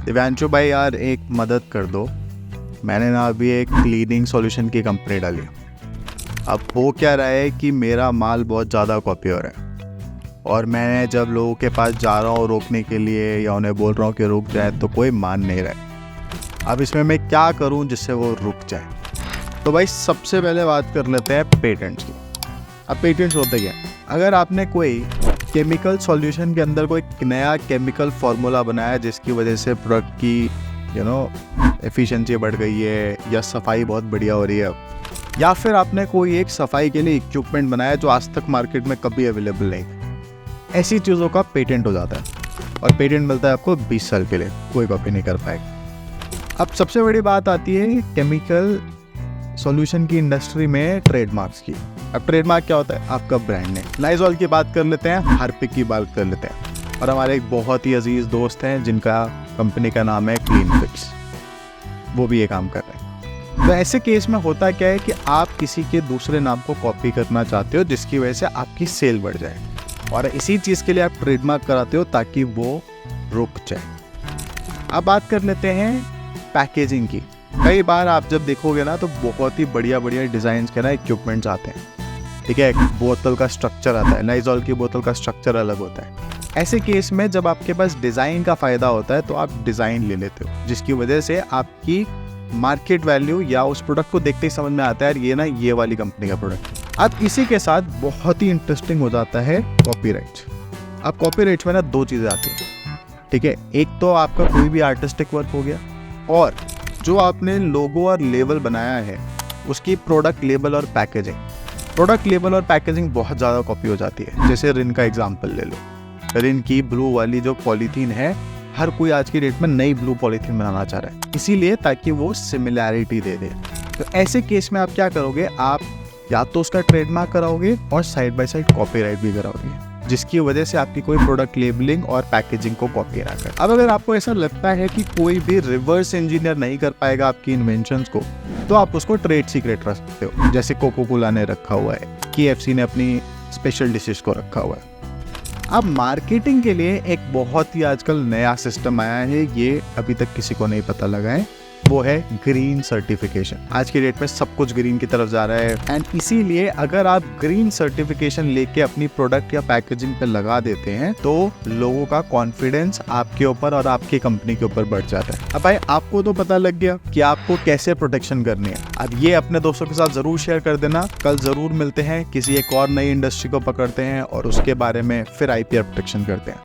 दिव्यांशु भाई यार एक मदद कर दो। मैंने ना अभी एक क्लीनिंग सॉल्यूशन की कंपनी डाली। अब हो क्या रहा है कि मेरा माल बहुत ज़्यादा कॉपी हो रहा है और मैं जब लोगों के पास जा रहा हूँ रोकने के लिए या उन्हें बोल रहा हूँ कि रुक जाए तो कोई मान नहीं रहा है। अब इसमें मैं क्या करूँ जिससे वो रुक जाए? तो भाई सबसे पहले बात कर लेते हैं पेटेंट्स की। अब पेटेंट्स होते क्या? अगर आपने कोई केमिकल सॉल्यूशन के अंदर कोई नया केमिकल फार्मूला बनाया जिसकी वजह से प्रोडक्ट की एफिशिएंसी बढ़ गई है या सफाई बहुत बढ़िया हो रही है, या फिर आपने कोई एक सफाई के लिए इक्विपमेंट बनाया जो आज तक मार्केट में कभी अवेलेबल नहीं, ऐसी चीज़ों का पेटेंट हो जाता है और पेटेंट मिलता है आपको 20 साल के लिए, कोई कॉपी नहीं कर पाएगा। अब सबसे बड़ी बात आती है केमिकल सॉल्यूशन की इंडस्ट्री में ट्रेडमार्क्स की। अब ट्रेडमार्क क्या होता है? आपका ब्रांड नेम। लाइजॉल की बात कर लेते हैं, हार्पिक की बात कर लेते हैं, और हमारे एक बहुत ही अजीज दोस्त हैं जिनका कंपनी का नाम है क्लीन फिक्स, वो भी ये काम कर रहे हैं। तो ऐसे केस में होता क्या है कि आप किसी के दूसरे नाम को कॉपी करना चाहते हो जिसकी वजह से आपकी सेल बढ़ जाए, और इसी चीज़ के लिए आप ट्रेडमार्क कराते हो ताकि वो रुक जाए। अब बात कर लेते हैं पैकेजिंग की। कई बार आप जब देखोगे ना तो बहुत ही बढ़िया बढ़िया डिज़ाइन के ना इक्विपमेंट्स आते हैं, ठीक है। बोतल का स्ट्रक्चर आता है, लाइजॉल की बोतल का स्ट्रक्चर अलग होता है। ऐसे केस में जब आपके पास डिज़ाइन का फ़ायदा होता है तो आप डिज़ाइन ले लेते हो, जिसकी वजह से आपकी मार्केट वैल्यू या उस प्रोडक्ट को देखते ही समझ में आता है ये ना ये वाली कंपनी का प्रोडक्ट। अब इसी के साथ बहुत ही इंटरेस्टिंग हो जाता है कॉपीराइट। अब कॉपीराइट में ना दो चीज़ें आती हैं, ठीक है। एक तो आपका कोई भी आर्टिस्टिक वर्क हो गया, और जो आपने लोगो और लेबल बनाया है उसकी प्रोडक्ट लेबल और पैकेजिंग। प्रोडक्ट लेबल और पैकेजिंग बहुत ज़्यादा कॉपी हो जाती है। जैसे रिन का एग्जांपल ले लो, रिन की ब्लू वाली जो पॉलीथीन है, हर कोई आज की डेट में नई ब्लू पॉलीथीन बनाना चाह रहा है, इसीलिए ताकि वो सिमिलैरिटी दे दे। तो ऐसे केस में आप क्या करोगे? आप या तो उसका ट्रेडमार्क कराओगे और साइड बाय साइड कॉपीराइट भी कराओगे, जिसकी वजह से आपकी कोई प्रोडक्ट लेबलिंग और पैकेजिंग को कॉपी ना करे। अब अगर आपको ऐसा लगता है कि कोई भी रिवर्स इंजीनियर नहीं कर पाएगा आपकी इन्वेंशंस को, तो आप उसको ट्रेड सीक्रेट रख सकते हो। जैसे कोको कोला ने रखा हुआ है, KFC ने अपनी स्पेशल डिशेस को रखा हुआ है। अब मार्केटिंग के लिए एक बहुत ही आजकल नया सिस्टम आया है, ये अभी तक किसी को नहीं पता लगा है, वो है ग्रीन सर्टिफिकेशन। आज की डेट में सब कुछ ग्रीन की तरफ जा रहा है, एंड इसीलिए अगर आप ग्रीन सर्टिफिकेशन लेके अपनी प्रोडक्ट या पैकेजिंग पे लगा देते हैं तो लोगों का कॉन्फिडेंस आपके ऊपर और आपकी कंपनी के ऊपर बढ़ जाता है। अब भाई आपको तो पता लग गया कि आपको कैसे प्रोटेक्शन करनी है। अब ये अपने दोस्तों के साथ जरूर शेयर कर देना। कल जरूर मिलते हैं, किसी एक और नई इंडस्ट्री को पकड़ते हैं और उसके बारे में फिर IPR प्रोटेक्शन करते हैं।